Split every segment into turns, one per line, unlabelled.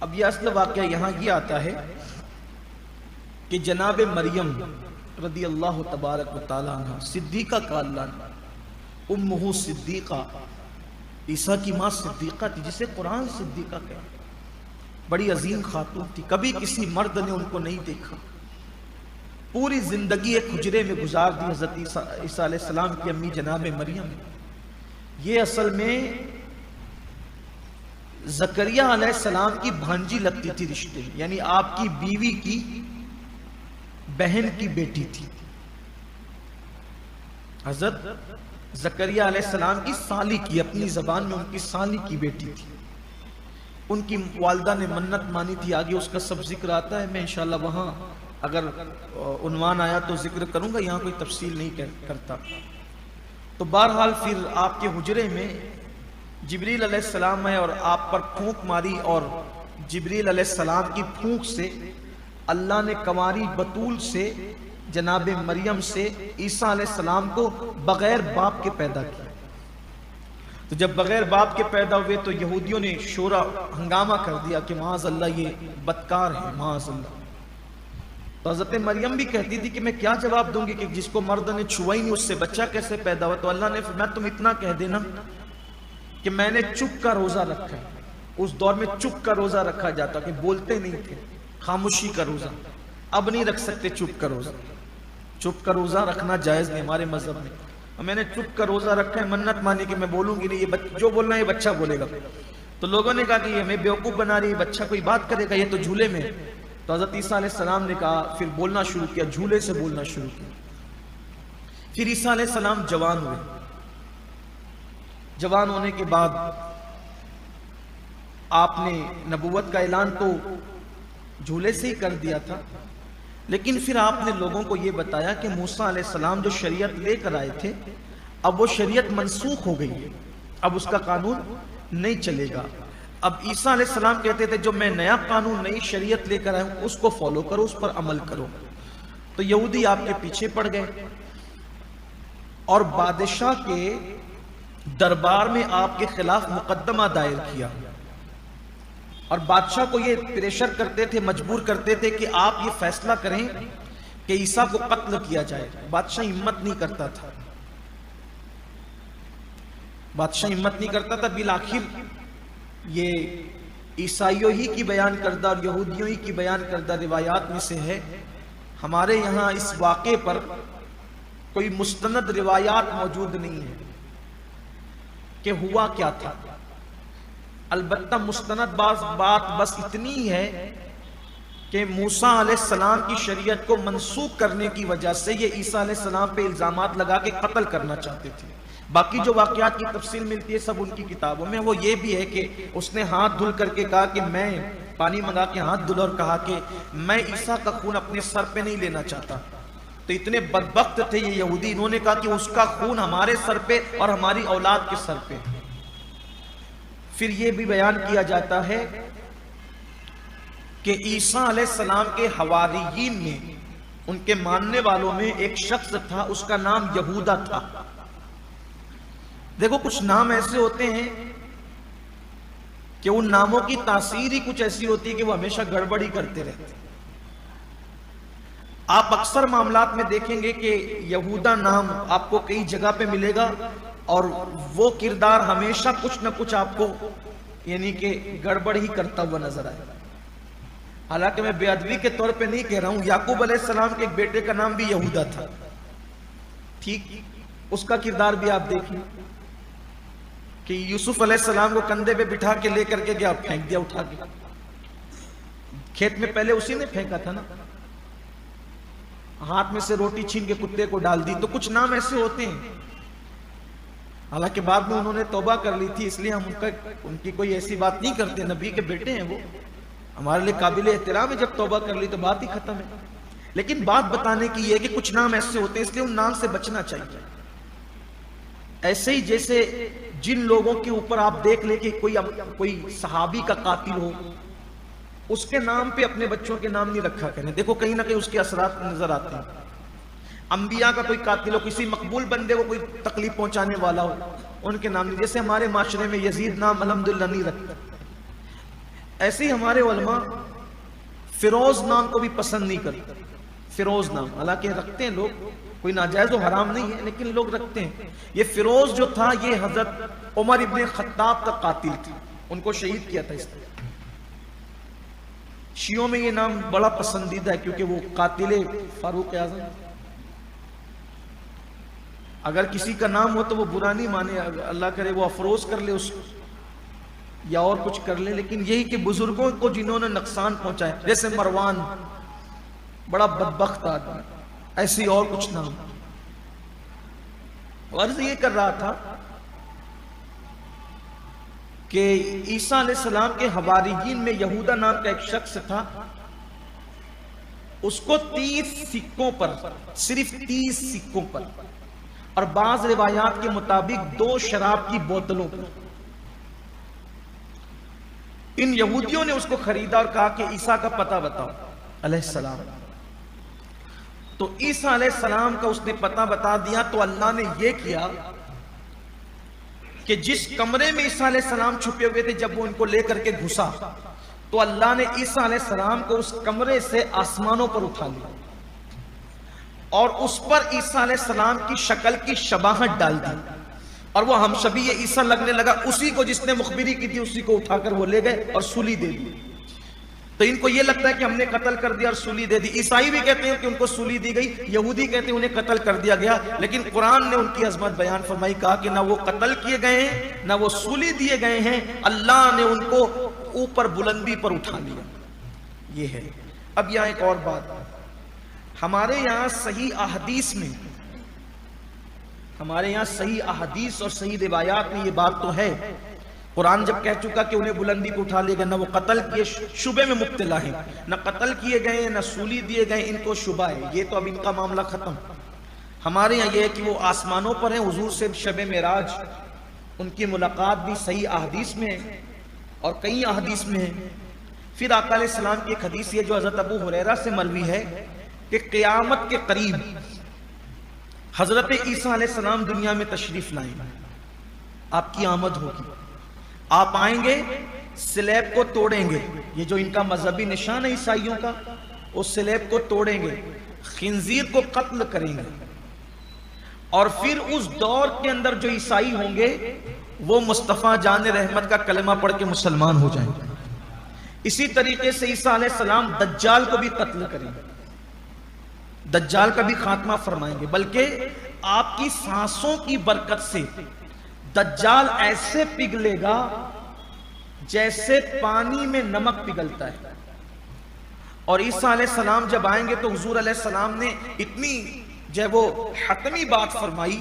اب یہ اصل واقعہ یہاں یہ آتا ہے کہ جناب مریم رضی اللہ تبارک و تعالیٰ عنہ صدیقہ کا اللہ امہ صدیقہ، عیسیٰ کی ماں صدیقہ تھی، جسے قرآن صدیقہ کہا، بڑی عظیم خاتون تھی، کبھی کسی مرد نے ان کو نہیں دیکھا، پوری زندگی ایک حجرے میں گزار دی حضرت عیسیٰ علیہ السلام کی امی جناب مریم۔ یہ اصل میں زکریا علیہ السلام کی بھانجی لگتی تھی رشتے، یعنی آپ کی بیوی کی بہن کی بیٹی تھی، حضرت زکریا علیہ السلام کی سالی کی، اپنی زبان میں ان کی سالی کی بیٹی تھی۔ ان کی والدہ نے منت مانی تھی، آگے اس کا سب ذکر آتا ہے، میں انشاءاللہ وہاں اگر عنوان آیا تو ذکر کروں گا، یہاں کوئی تفصیل نہیں کرتا۔ تو بہرحال پھر آپ کے حجرے میں جبریل علیہ السلام ہے اور آپ پر پھونک ماری، اور جبریل علیہ السلام کی پھونک سے اللہ نے کنواری بطول سے جناب مریم سے عیسیٰ علیہ السلام کو بغیر باپ کے پیدا کیا۔ تو جب بغیر باپ کے پیدا ہوئے تو یہودیوں نے شورا ہنگامہ کر دیا کہ معاذ اللہ یہ بدکار ہے، معاذ اللہ۔ تو حضرت مریم بھی کہتی تھی کہ میں کیا جواب دوں گی کہ جس کو مرد نے چھوا ہی نہیں اس سے بچہ کیسے پیدا ہوا؟ تو اللہ نے فرمایا تم اتنا کہہ دینا کہ میں نے چپ کا روزہ رکھا ہے۔ اس دور میں چپ کا روزہ رکھا جاتا کہ بولتے نہیں تھے، خاموشی کا روزہ۔ اب نہیں رکھ سکتے چپ کا روزہ، چپ کا روزہ رکھنا جائز نہیں ہمارے مذہب میں۔ میں نے چپ کا روزہ رکھا ہے، منت مانی کہ میں بولوں گی نہیں، یہ جو بولنا ہے یہ بچہ بولے گا۔ تو لوگوں نے کہا کہ یہ ہمیں بیوقوف بنا رہی ہے، بچہ کوئی بات کرے گا، یہ تو جھولے میں۔ تو حضرت عیسیٰ علیہ السلام نے کہا، پھر بولنا شروع کیا، جھولے سے بولنا شروع کیا۔ پھر عیسیٰ علیہ السلام جوان ہوئے، جوان ہونے کے بعد آپ نے نبوت کا اعلان تو جھولے سے ہی کر دیا تھا، لیکن پھر آپ نے لوگوں کو یہ بتایا کہ موسیٰ علیہ السلام جو شریعت لے کر آئے تھے اب وہ شریعت منسوخ ہو گئی ہے، اب اس کا قانون نہیں چلے گا۔ اب عیسیٰ علیہ السلام کہتے تھے جو میں نیا قانون نئی شریعت لے کر آیا ہوں اس کو فالو کرو، اس پر عمل کرو۔ تو یہودی آپ کے پیچھے پڑ گئے اور بادشاہ کے دربار میں آپ کے خلاف مقدمہ دائر کیا، اور بادشاہ کو یہ پریشر کرتے تھے، مجبور کرتے تھے کہ آپ یہ فیصلہ کریں کہ عیسیٰ کو قتل کیا جائے۔ بادشاہ ہمت نہیں کرتا تھا، بادشاہ ہمت نہیں کرتا تھا۔ بالآخر یہ عیسائیوں ہی کی بیان کردہ اور یہودیوں ہی کی بیان کردہ روایات میں سے ہے۔ ہمارے یہاں اس واقعے پر کوئی مستند روایات موجود نہیں ہے کہ ہوا کیا تھا، البتہ مستند بات بس اتنی ہے کہ موسیٰ علیہ السلام کی شریعت کو منسوخ کرنے کی وجہ سے یہ عیسیٰ علیہ السلام پہ الزامات لگا کے قتل کرنا چاہتے تھے۔ باقی جو واقعات کی تفصیل ملتی ہے سب ان کی کتابوں میں، وہ یہ بھی ہے کہ اس نے ہاتھ دھل کر کے کہا کہ میں پانی منگا کے ہاتھ دھل، اور کہا کہ میں عیسیٰ کا خون اپنے سر پہ نہیں لینا چاہتا۔ تو اتنے بدبخت تھے یہ یہودی، انہوں نے کہا کہ اس کا خون ہمارے سر پہ اور ہماری اولاد کے سر پہ۔ پھر یہ بھی بیان کیا جاتا ہے کہ عیسیٰ علیہ السلام کے حواریین میں، ان کے ماننے والوں میں ایک شخص تھا، اس کا نام یہودا تھا۔ دیکھو کچھ نام ایسے ہوتے ہیں کہ ان ناموں کی تاثیر ہی کچھ ایسی ہوتی ہے کہ وہ ہمیشہ گڑبڑی کرتے رہتے ہیں۔ آپ اکثر معاملات میں دیکھیں گے کہ یہودا نام آپ کو کئی جگہ پہ ملے گا، اور وہ کردار ہمیشہ کچھ نہ کچھ آپ کو یعنی کہ گڑبڑ ہی کرتا ہوا نظر آئے گا۔ حالانکہ میں بے ادبی کے طور پہ نہیں کہہ رہا ہوں، یعقوب علیہ السلام کے ایک بیٹے کا نام بھی یہودا تھا، ٹھیک، اس کا کردار بھی آپ دیکھیں کہ یوسف علیہ السلام کو کندھے پہ بٹھا کے لے کر کے گیا، پھینک دیا اٹھا کے کھیت میں، پہلے اسی نے پھینکا تھا نا، ہاتھ میں سے روٹی چھین کے کتے کو ڈال دی۔ تو کچھ نام ایسے ہوتے ہیں، حالانکہ بعد میں انہوں نے توبہ کر لی تھی، اس لیے ہم ان کی کوئی ایسی بات نہیں کرتے، نبی کے بیٹے ہیں وہ، ہمارے لیے قابل احترام ہے، جب توبہ کر لی تو بات ہی ختم ہے۔ لیکن بات بتانے کی یہ ہے کہ کچھ نام ایسے ہوتے ہیں، اس لیے ان نام سے بچنا چاہیے۔ ایسے ہی جیسے جن لوگوں کے اوپر آپ دیکھ لیں کہ کوئی صحابی کا قاتل ہو، اس کے نام پہ اپنے بچوں کے نام نہیں رکھا کریں، دیکھو کہیں نہ کہیں اس کے اثرات نظر آتے ہیں۔ انبیاء کا کوئی قاتل ہو، کسی مقبول بندے کو کوئی تکلیف پہنچانے والا ہو، ان کے نام نہیں، جیسے ہمارے معاشرے میں یزید نام الحمدللہ نہیں رکھتا، ایسے ہی ہمارے علماء فیروز نام کو بھی پسند نہیں کرتے. فیروز نام حالانکہ رکھتے ہیں لوگ، کوئی ناجائز و حرام نہیں ہے لیکن لوگ رکھتے ہیں. یہ فیروز جو تھا یہ حضرت عمر ابن خطاب کا قاتل تھا، ان کو شہید کیا تھا اس نے. شیعوں میں یہ نام بڑا پسندیدہ ہے کیونکہ وہ قاتل فاروق اعظم. اگر کسی کا نام ہو تو وہ برا نہیں مانے، اللہ کرے وہ افروز کر لے اس کو یا اور کچھ کر لے، لیکن یہی کہ بزرگوں کو جنہوں نے نقصان پہنچایا، جیسے مروان بڑا بدبخت آدمی، ایسی اور کچھ نام. عرض یہ کر رہا تھا کہ عیسیٰ علیہ السلام کے حواریین میں یہودا نام کا ایک شخص تھا، اس کو 30 سکوں پر، صرف 30 سکوں پر، اور بعض روایات کے مطابق 2 شراب کی بوتلوں پر، ان یہودیوں نے اس کو خریدا اور کہا کہ عیسیٰ کا پتہ بتاؤ علیہ السلام. تو عیسیٰ علیہ السلام کا اس نے پتہ بتا دیا. تو اللہ نے یہ کیا کہ جس کمرے میں عیسیٰ علیہ السلام چھپے ہوئے تھے، جب وہ ان کو لے کر کے گھسا تو اللہ نے عیسیٰ علیہ السلام کو اس کمرے سے آسمانوں پر اٹھا لیا اور اس پر عیسیٰ علیہ السلام کی شکل کی شباہت ڈال دی، اور وہ ہم شبیہ یہ عیسیٰ لگنے لگا. اسی کو جس نے مخبری کی تھی اسی کو اٹھا کر وہ لے گئے اور سولی دے دی. تو ان کو یہ لگتا ہے کہ ہم نے قتل کر دیا اور سولی دے دی. عیسائی بھی کہتے ہیں کہ ان کو سولی دی گئی، یہودی کہتے ہیں انہیں قتل کر دیا گیا. لیکن قرآن نے ان کی عظمت بیان فرمائی، کہا کہ نہ وہ قتل کیے گئے ہیں نہ وہ سولی دیے گئے ہیں، اللہ نے ان کو اوپر بلندی پر اٹھا لیا. یہ ہے. اب یہاں ایک اور بات، ہمارے یہاں صحیح احادیث میں، ہمارے یہاں صحیح احادیث اور صحیح روایات میں یہ بات تو ہے. قرآن جب کہہ چکا کہ انہیں بلندی پہ اٹھا لے گا، نہ وہ قتل کیے شبے میں مبتلا ہیں، نہ قتل کیے گئے نہ سولی دیے گئے، ان کو شبہ ہے. یہ تو اب ان کا معاملہ ختم. ہمارے یہاں یہ ہے کہ وہ آسمانوں پر ہیں، حضور سے شب معراج ان کی ملاقات بھی صحیح احادیث میں ہے اور کئی احادیث میں ہے. پھر آقا علیہ السلام کی ایک حدیث ہے جو حضرت ابو ہریرہ سے مروی ہے کہ قیامت کے قریب حضرت عیسیٰ علیہ السلام دنیا میں تشریف لائیں گے. آپ کی آمد ہوگی، آپ آئیں گے، سلیب کو توڑیں گے. یہ جو ان کا مذہبی نشان ہے عیسائیوں کا، اس سلیب کو توڑیں گے، خنزیر کو قتل کریں گے، اور پھر اس دور کے اندر جو عیسائی ہوں گے وہ مصطفیٰ جان رحمت کا کلمہ پڑھ کے مسلمان ہو جائیں گے. اسی طریقے سے عیسیٰ علیہ السلام دجال کو بھی قتل کریں گے، دجال کا بھی خاتمہ فرمائیں گے. بلکہ آپ کی سانسوں کی برکت سے دجال ایسے پگھلے گا جیسے پانی میں نمک پگھلتا ہے. اور عیسیٰ علیہ السلام جب آئیں گے تو حضور علیہ السلام نے اتنی جو ہے وہ حتمی بات فرمائی،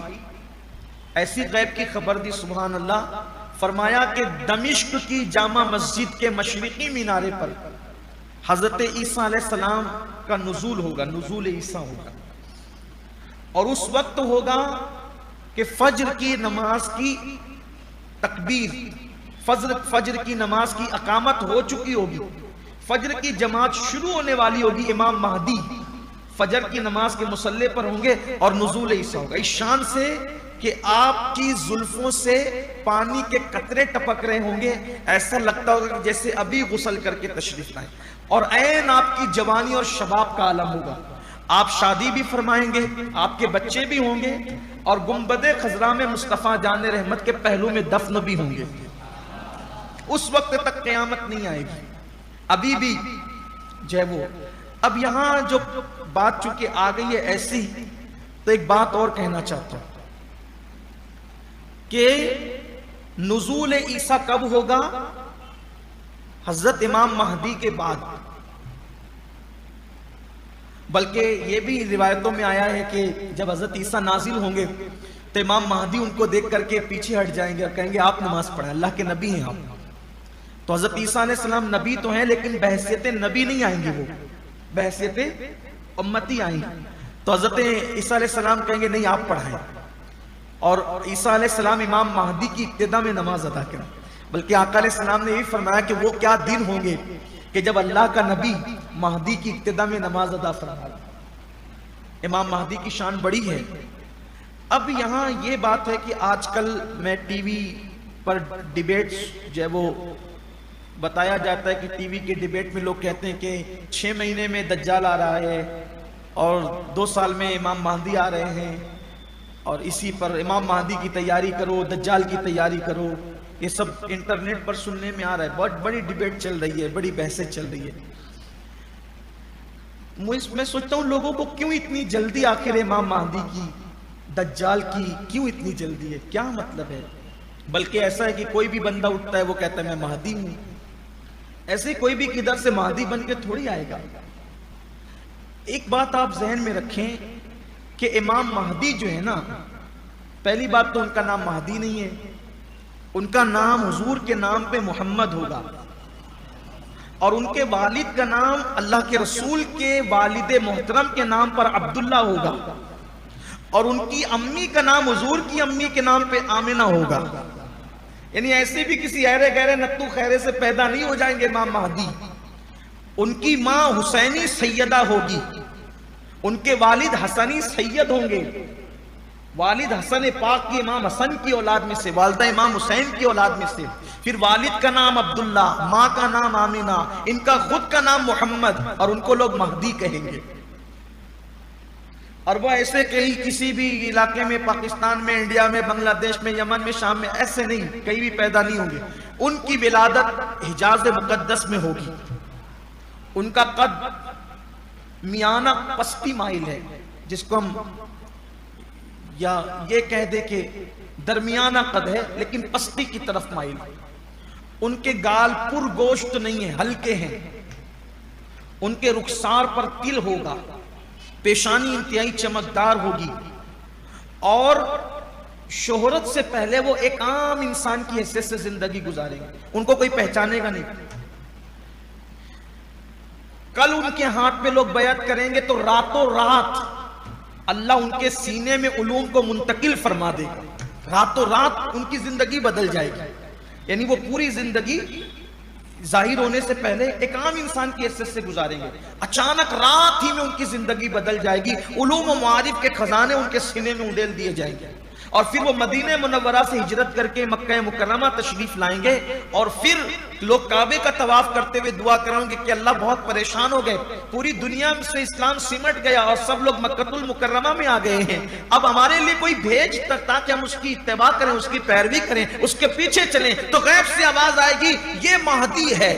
ایسی غیب کی خبر دی، سبحان اللہ. فرمایا کہ دمشق کی جامع مسجد کے مشرقی مینارے پر حضرت عیسیٰ علیہ السلام کا نزول ہوگا، نزول عیسیٰ ہوگا. اور اس وقت ہوگا کہ فجر کی نماز کی تکبیر، فجر کی نماز کی اقامت ہو چکی ہوگی، فجر کی جماعت شروع ہونے والی ہوگی. امام مہدی فجر کی نماز کے مصلی پر ہوں گے اور نزول عیسیٰ ہوگا. اس شان سے کہ آپ کی زلفوں سے پانی کے قطرے ٹپک رہے ہوں گے، ایسا لگتا ہوگا کہ جیسے ابھی غسل کر کے تشریف لائیں. اور عین آپ کی جوانی اور شباب کا عالم ہوگا. آپ شادی بھی فرمائیں گے، آپ کے بچے بھی ہوں گے، اور گنبد خضرا میں مصطفیٰ جان رحمت کے پہلو میں دفن بھی ہوں گے. اس وقت تک قیامت نہیں آئے گی، ابھی بھی جو ہے وہ. اب یہاں جو بات چونکہ آ گئی ہے ایسی، تو ایک بات اور کہنا چاہتا ہوں کہ نزول عیسیٰ کب ہوگا؟ حضرت امام مہدی کے بعد. بلکہ یہ بھی روایتوں میں آیا ہے کہ جب حضرت عیسیٰ نازل ہوں گے تو امام مہدی ان کو دیکھ کر کے پیچھے ہٹ جائیں گے اور کہیں گے آپ نماز پڑھیں، اللہ کے نبی ہیں آپ. تو حضرت عیسیٰ علیہ السلام نبی تو ہیں لیکن بحیثیت نبی نہیں آئیں گے، وہ بحیثیت امتی آئیں گے. تو حضرت عیسیٰ علیہ السلام کہیں گے نہیں آپ پڑھائیں، اور عیسیٰ علیہ السلام امام مہدی کی ابتدا میں نماز ادا کریں. بلکہ آقا علیہ السلام نے یہ فرمایا کہ وہ کیا دن ہوں گے کہ جب اللہ کا نبی مہدی کی ابتدا میں نماز ادا فرمائے. امام مہدی کی شان بڑی ہے. اب یہاں یہ بات ہے کہ آج کل میں ٹی وی پر ڈیبیٹس جو ہے وہ بتایا جاتا ہے کہ ٹی وی کے ڈیبیٹ میں لوگ کہتے ہیں کہ 6 مہینے میں دجال آ رہا ہے اور 2 سال میں امام مہدی آ رہے ہیں، اور اسی پر امام مہدی کی تیاری کرو، دجال کی تیاری کرو. یہ سب انٹرنیٹ پر سننے میں آ رہا ہے. بہت بڑی ڈیبیٹ چل رہی ہے، بڑی بحثیں چل رہی ہے. میں سوچتا ہوں لوگوں کو کیوں اتنی جلدی آخر امام مہدی کی، دجال کی کیوں اتنی جلدی ہے؟ کیا مطلب ہے؟ بلکہ ایسا ہے کہ کوئی بھی بندہ اٹھتا ہے وہ کہتا ہے میں مہدی ہوں. ایسے کوئی بھی کدھر سے مہدی بن کے تھوڑی آئے گا. ایک بات آپ ذہن میں رکھیں کہ امام مہدی جو ہے نا، پہلی بات تو ان کا نام مہدی نہیں ہے، ان کا نام حضور کے نام پہ محمد ہوگا، اور ان کے والد کا نام اللہ کے رسول کے والد محترم کے نام پر عبداللہ ہوگا، اور ان کی امی کا نام حضور کی امی کے نام پہ آمنہ ہوگا. یعنی ایسے بھی کسی ایرے گہرے نتو خیرے سے پیدا نہیں ہو جائیں گے امام مہدی. ان کی ماں حسینی سیدہ ہوگی، ان کے والد حسنی سید ہوں گے. والد حسن پاک کی امام حسن کی اولاد میں سے، والدہ امام حسین کی اولاد میں سے. پھر والد کا نام عبداللہ، ماں کا نام آمنہ، ان کا خود کا نام محمد، اور ان کو لوگ مہدی کہیں گے. اور وہ ایسے کہیں کسی بھی علاقے میں، پاکستان میں، انڈیا میں، بنگلہ دیش میں، یمن میں، شام میں، ایسے نہیں، کہیں بھی پیدا نہیں ہوں گے. ان کی ولادت حجاز مقدس میں ہوگی. ان کا قد میانہ پستی مائل ہے، جس کو ہم یا یہ کہہ دے کہ درمیانہ قد ہے لیکن پستی کی طرف مائل. ان کے گال پر گوشت نہیں ہیں، ہلکے ہیں. ان کے رخسار پر تل ہوگا، پیشانی انتہائی چمکدار ہوگی، اور شہرت سے پہلے وہ ایک عام انسان کی حیثیت سے زندگی گزاریں گے. ان کو کوئی پہچانے گا نہیں. کل ان کے ہاتھ پہ لوگ بیعت کریں گے تو راتوں رات اللہ ان کے سینے میں علوم کو منتقل فرما دے گا. راتوں رات ان کی زندگی بدل جائے گی. یعنی وہ پوری زندگی ظاہر ہونے سے پہلے ایک عام انسان کی حیثیت سے گزاریں گے. اچانک رات ہی میں ان کی زندگی بدل جائے گی. علوم و معارف کے خزانے ان کے سینے میں اڈیل دیے جائیں گے، اور پھر وہ مدینہ منورہ سے ہجرت کر کے مکہ مکرمہ تشریف لائیں گے. اور پھر لوگ کعبے کا طواف کرتے ہوئے دعا کریں گے کہ اللہ بہت پریشان ہو گئے، پوری دنیا سے اسلام سمٹ گیا اور سب لوگ مکہ المکرمہ میں آ گئے ہیں. اب ہمارے لیے کوئی بھیج تاکہ ہم اس کی اتباع کریں، اس کی پیروی کریں، اس کے پیچھے چلیں. تو غیب سے آواز آئے گی یہ مہدی ہے،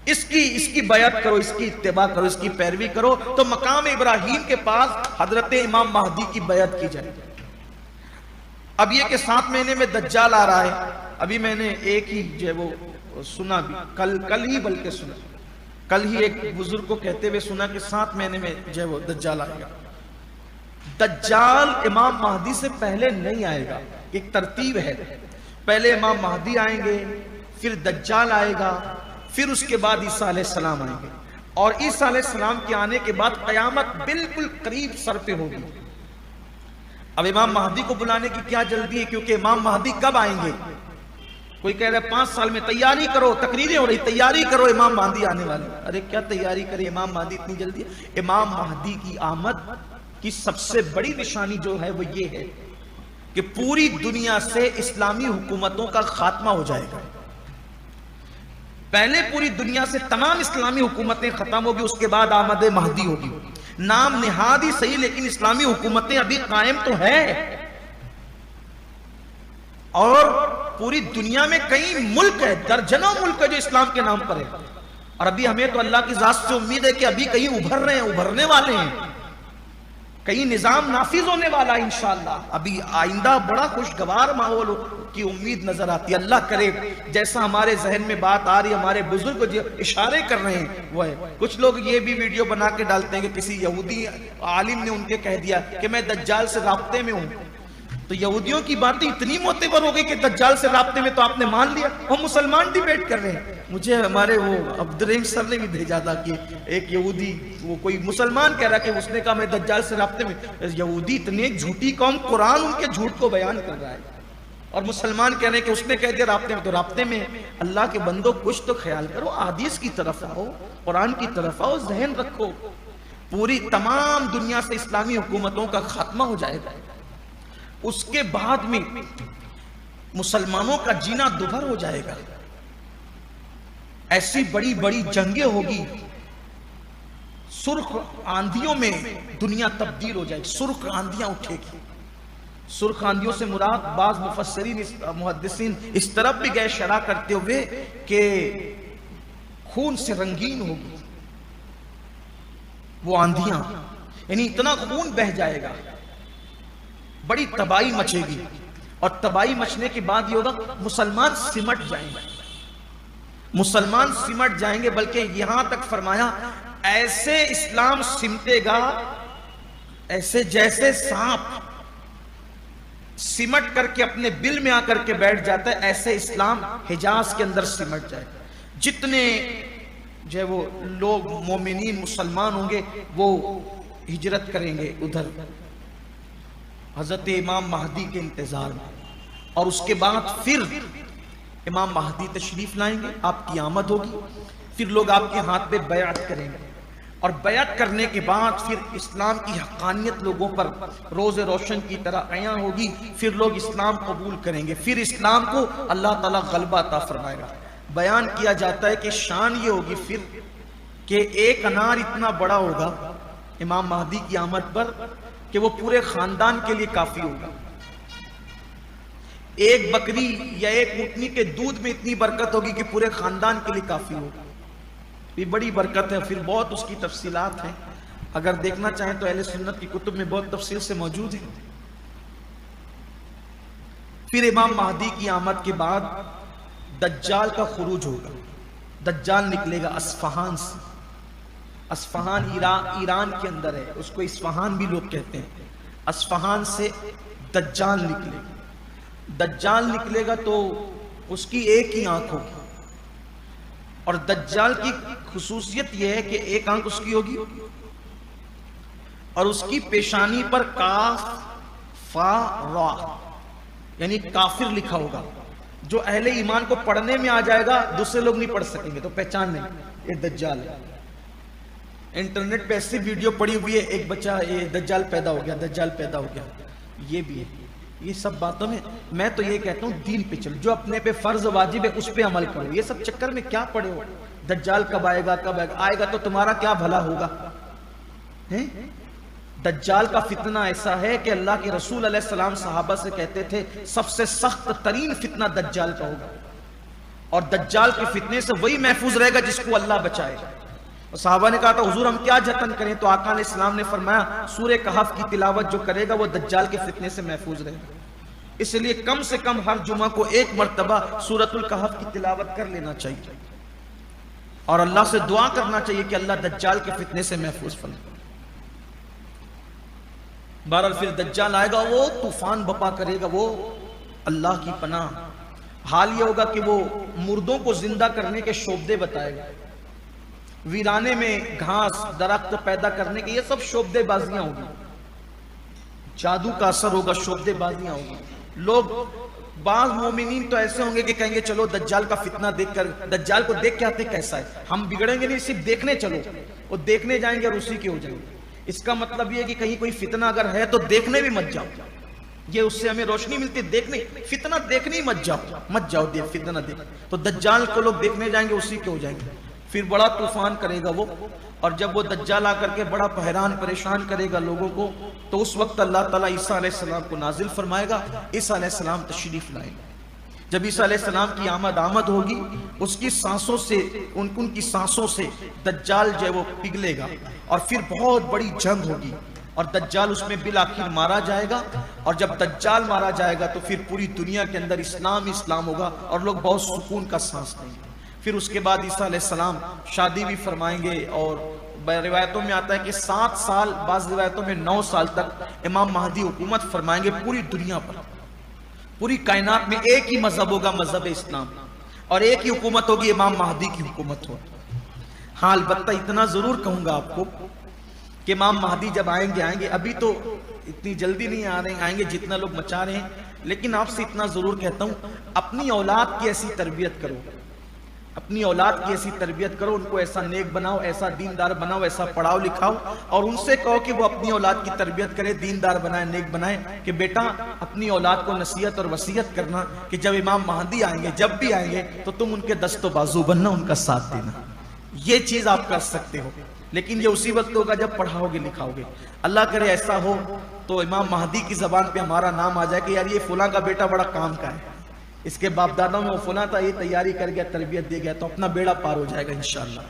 اس کی بیعت کرو، اس کی اتباع کرو، اس کی پیروی کرو. تو مقام ابراہیم کے پاس حضرت امام مہدی کی بیعت کی جائے. اب یہ کہ 7 مہینے میں دجال آ رہا ہے. ابھی میں نے ایک ہی جو ہے وہ سنا بھی، کل ہی بلکہ سنا، کل ہی ایک بزرگ کو کہتے ہوئے سنا کہ 7 مہینے میں جو ہے وہ دجال آئے گا. دجال امام مہدی سے پہلے نہیں آئے گا. ایک ترتیب ہے، پہلے امام مہدی آئیں گے، پھر دجال آئے گا، پھر اس کے بعد عیسیٰ علیہ السلام آئیں گے. اور عیسیٰ علیہ السلام کے آنے کے بعد قیامت بالکل قریب سر پہ ہوگی. اب امام مہدی کو بلانے کی کیا جلدی ہے؟ کیونکہ امام مہدی کب آئیں گے؟ کوئی کہہ رہا ہے 5 سال میں. تیاری کرو، تقریریں ہو رہی، تیاری کرو امام مہدی آنے والے. ارے کیا تیاری کرے، امام مہدی اتنی جلدی ہے؟ امام مہدی کی آمد کی سب سے بڑی نشانی جو ہے وہ یہ ہے کہ پوری دنیا سے اسلامی حکومتوں کا خاتمہ ہو جائے گا. پہلے پوری دنیا سے تمام اسلامی حکومتیں ختم ہوگی، اس کے بعد آمد مہدی ہوگی. نام نہاد ہی صحیح لیکن اسلامی حکومتیں ابھی قائم تو ہے، اور پوری دنیا میں کئی ملک ہے، درجنوں ملک ہے جو اسلام کے نام پر ہے. اور ابھی ہمیں تو اللہ کی ذات سے امید ہے کہ ابھی کہیں ابھر رہے ہیں، ابھرنے والے ہیں، کہیں نظام نافذ ہونے والا ہے انشاءاللہ. ابھی آئندہ بڑا خوشگوار ماحول کی امید نظر آتی ہے. اللہ کرے جیسا ہمارے ذہن میں بات آ رہی ہے، ہمارے بزرگ جو اشارے کر رہے ہیں وہ ہے. کچھ لوگ یہ بھی ویڈیو بنا کے ڈالتے ہیں کہ کسی یہودی عالم نے ان کے کہہ دیا کہ میں دجال سے رابطے میں ہوں. تو یہودیوں کی باتیں اتنی معتبر ہو گئی کہ دجال سے رابطے میں تو آپ نے مان لیا. ہم مسلمان ڈیبیٹ کر رہے ہیں. مجھے ہمارے وہ عبدالرحیم سر نے بھی بھیجا تھا کہ ایک یہودی، وہ کوئی مسلمان کہہ رہا کہ اس نے کہا میں دجال سے رابطے میں. یہودی اتنے جھوٹی قوم، قرآن ان کے جھوٹ کو بیان کر رہا ہے، اور مسلمان کہہ رہے ہیں کہ اس نے کہہ دیا رابطے میں، تو رابطے میں. اللہ کے بندوں کچھ تو خیال کرو، حدیث کی طرف آؤ، قرآن کی طرف آؤ، ذہن رکھو. پوری تمام دنیا سے اسلامی حکومتوں کا خاتمہ ہو جائے گا. اس کے بعد میں مسلمانوں کا جینا دوبھر ہو جائے گا. ایسی بڑی بڑی جنگیں ہوگی، سرخ آندھیوں میں دنیا تبدیل ہو جائے گی، سرخ آندھیاں اٹھے گی۔ سرخ آندھیوں سے مراد بعض مفسرین محدثین اس طرف بھی گئے شرح کرتے ہوئے کہ خون سے رنگین ہوگی وہ آندھیاں، یعنی اتنا خون بہ جائے گا، بڑی تباہی مچے گی، اور تباہی مچنے کے بعد یہ ہوگا مسلمان سمٹ جائیں گے، مسلمان سمٹ جائیں گے، بلکہ یہاں تک فرمایا ایسے اسلام سمٹے گا ایسے جیسے سانپ سمٹ کر کے اپنے بل میں آ کر کے بیٹھ جاتا ہے، ایسے اسلام حجاز کے اندر سمٹ جائے گا۔ جتنے جو ہے وہ لوگ مومنین مسلمان ہوں گے وہ ہجرت کریں گے ادھر حضرت امام مہدی کے انتظار میں، اور اس کے بعد پھر امام مہدی تشریف لائیں گے، آپ کی آمد ہوگی، پھر لوگ آپ کے ہاتھ پہ بیعت کریں گے، اور بیعت کرنے کے بعد پھر اسلام کی حقانیت لوگوں پر روز روشن کی طرح عیاں ہوگی، پھر لوگ اسلام قبول کریں گے، پھر اسلام کو اللہ تعالیٰ غلبہ عطا فرمائے گا۔ بیان کیا جاتا ہے کہ شان یہ ہوگی پھر کہ ایک انار اتنا بڑا ہوگا امام مہدی کی آمد پر کہ وہ پورے خاندان کے لیے کافی ہوگا۔ ایک بکری یا ایک اونٹنی کے دودھ میں اتنی برکت ہوگی کہ پورے خاندان کے لیے کافی ہوگا۔ یہ بڑی برکت ہے، پھر بہت اس کی تفصیلات ہیں، اگر دیکھنا چاہیں تو اہل سنت کی کتب میں بہت تفصیل سے موجود ہیں۔ پھر امام مہدی کی آمد کے بعد دجال کا خروج ہوگا، دجال نکلے گا اصفہان سے، اصفہان ایران کے اندر ہے، اس کو اصفہان بھی لوگ کہتے ہیں، اصفہان سے دجال نکلے گا۔ دجال نکلے گا تو اس کی ایک ہی آنکھ ہوگی، اور دجال کی خصوصیت یہ ہے کہ ایک آنکھ اس کی ہوگی اور اس کی پیشانی پر کاف فا را یعنی کافر لکھا ہوگا، جو اہل ایمان کو پڑھنے میں آ جائے گا دوسرے لوگ نہیں پڑھ سکیں گے تو پہچان نہیں یہ دجال ہے۔ انٹرنیٹ پہ ایسی ویڈیو پڑی ہوئی ہے، ایک بچہ یہ دجال پیدا ہو گیا، دجال پیدا ہو گیا، یہ بھی ہے۔ یہ سب باتوں میں تو یہ کہتا ہوں دین پہ چلو، جو اپنے پہ فرض واجب ہے اس پہ عمل کرو، یہ سب چکر میں کیا پڑے ہو؟ دجال کب آئے گا، کب آئے گا تو تمہارا کیا بھلا ہوگا؟ دجال کا فتنہ ایسا ہے کہ اللہ کے رسول علیہ السلام صحابہ سے کہتے تھے سب سے سخت ترین فتنہ دجال کا ہوگا، اور دجال کے فتنے سے وہی محفوظ رہے گا جس کو اللہ بچائے گا۔ اور صحابہ نے کہا تھا حضور ہم کیا جتن کریں؟ تو آقا علیہ السلام نے فرمایا سورہ کہف کی تلاوت جو کرے گا وہ دجال کے فتنے سے محفوظ رہے گا۔ اس لیے کم سے کم ہر جمعہ کو ایک مرتبہ سورۃ الکہف کی تلاوت کر لینا چاہیے، اور اللہ سے دعا کرنا چاہیے کہ اللہ دجال کے فتنے سے محفوظ فرمائے۔ بہرحال پھر دجال آئے گا، وہ طوفان بپا کرے گا، وہ اللہ کی پناہ۔ حال یہ ہوگا کہ وہ مردوں کو زندہ کرنے کے شعبدے بتائے گا، ویرانے میں گھاس درخت پیدا کرنے کے، یہ سب شعبدے بازیاں ہوگی، جادو کا اثر ہوگا، شعبدے بازیاں ہوگی۔ لوگ بعض مومنین تو ایسے ہوں گے کہ کہیں گے چلو دجال کا فتنہ دیکھ کر، دجال کو دیکھ کے آتے کیسا ہے، ہم بگڑیں گے نہیں، صرف دیکھنے چلو، وہ دیکھنے جائیں گے اور اسی کے ہو جائیں گے۔ اس کا مطلب یہ ہے کہ کہیں کوئی فتنہ اگر ہے تو دیکھنے بھی مت جاؤ، یہ اس سے ہمیں روشنی ملتی ہے، دیکھنے فتنہ دیکھنے ہی مت جاؤ فتنہ دیکھ، تو دجال کو لوگ دیکھنے جائیں گے اسی کے ہو جائیں گے۔ پھر بڑا طوفان کرے گا وہ، اور جب وہ دجال آ کر کے بڑا حیران پریشان کرے گا لوگوں کو، تو اس وقت اللہ تعالیٰ عیسیٰ علیہ السلام کو نازل فرمائے گا، عیسیٰ علیہ السلام تشریف لائیں گے۔ جب عیسیٰ علیہ السلام کی آمد ہوگی، اس کی سانسوں سے ان کی سانسوں سے دجال جو ہے وہ پگھلے گا، اور پھر بہت بڑی جنگ ہوگی، اور دجال اس میں بالآخر مارا جائے گا، اور جب دجال مارا جائے گا تو پھر پوری دنیا کے اندر اسلام ہوگا، اور لوگ بہت سکون کا سانس لیں گے۔ پھر اس کے بعد عیسیٰ علیہ السلام شادی بھی فرمائیں گے، اور روایتوں میں آتا ہے کہ 7 سال، بعض روایتوں میں 9 سال تک امام مہدی حکومت فرمائیں گے پوری دنیا پر، پوری کائنات میں ایک ہی مذہب ہوگا، مذہب اسلام، اور ایک ہی حکومت ہوگی، امام مہدی کی حکومت ہوگی۔ ہاں البتہ اتنا ضرور کہوں گا آپ کو کہ امام مہدی جب آئیں گے، ابھی تو اتنی جلدی نہیں آئیں گے جتنا لوگ مچا رہے ہیں، لیکن آپ سے اتنا ضرور کہتا ہوں اپنی اولاد کی ایسی تربیت کرو اپنی اولاد کی ایسی تربیت کرو، ان کو ایسا نیک بناؤ، ایسا دیندار بناؤ، ایسا پڑھاؤ لکھاؤ، اور ان سے کہو کہ وہ اپنی اولاد کی تربیت کرے، دیندار بنائے، نیک بنائے، کہ بیٹا اپنی اولاد کو نصیحت اور وصیت کرنا کہ جب امام مہدی آئیں گے، جب بھی آئیں گے، تو تم ان کے دست و بازو بننا، ان کا ساتھ دینا۔ یہ چیز آپ کر سکتے ہو، لیکن یہ اسی وقت ہوگا جب پڑھاؤ گے لکھاؤ گے۔ اللہ کرے ایسا ہو تو امام مہدی کی زبان پہ ہمارا نام آ جائے کہ یار یہ فلاں کا بیٹا بڑا کام کا ہے، اس کے باپ دادوں میں وہ فلاں تھا، یہ تیاری کر گیا، تربیت دے گیا، تو اپنا بیڑا پار ہو جائے گا انشاءاللہ۔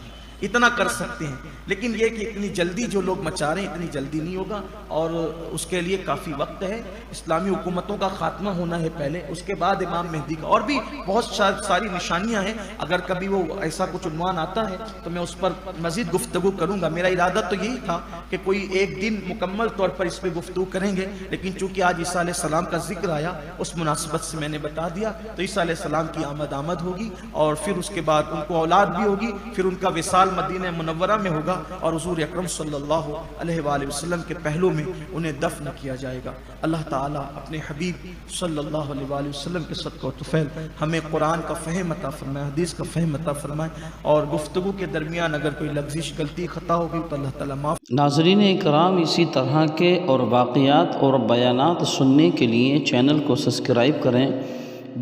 اتنا کر سکتے ہیں، لیکن یہ کہ اتنی جلدی جو لوگ مچا رہے ہیں اتنی جلدی نہیں ہوگا، اور اس کے لیے کافی وقت ہے۔ اسلامی حکومتوں کا خاتمہ ہونا ہے پہلے، اس کے بعد امام مہدی کا، اور بھی بہت ساری نشانیاں ہیں۔ اگر کبھی وہ ایسا کچھ عنوان آتا ہے تو میں اس پر مزید گفتگو کروں گا۔ میرا ارادہ تو یہی تھا کہ کوئی ایک دن مکمل طور پر اس پہ گفتگو کریں گے، لیکن چونکہ آج عیسیٰ علیہ السلام کا ذکر آیا، اس مناسبت سے میں نے بتا دیا۔ تو عیسیٰ علیہ السلام کی آمد ہوگی، اور پھر اس کے بعد ان کو اولاد بھی ہوگی، پھر ان کا وصال مدینہ منورہ میں ہوگا، اور حضور اکرم صلی اللہ علیہ وآلہ وسلم کے پہلو میں انہیں دفن کیا جائے گا۔ اللہ تعالیٰ اپنے حبیب صلی اللہ علیہ وآلہ وسلم کے صدقہ و طفیل ہمیں قرآن کا فہم عطا فرمائے، حدیث کا فہم عطا فرمائے، اور گفتگو کے درمیان اگر کوئی لغزش، غلطی، خطا ہوگی تو اللہ تعالیٰ معاف۔
ناظرین اکرام، اسی طرح کے اور واقعات اور بیانات سننے کے لیے چینل کو سبسکرائب کریں،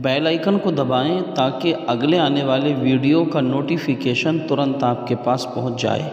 بیل آئیکن کو دبائیں تاکہ اگلے آنے والے ویڈیو کا نوٹیفیکیشن ترنت آپ کے پاس پہنچ جائے۔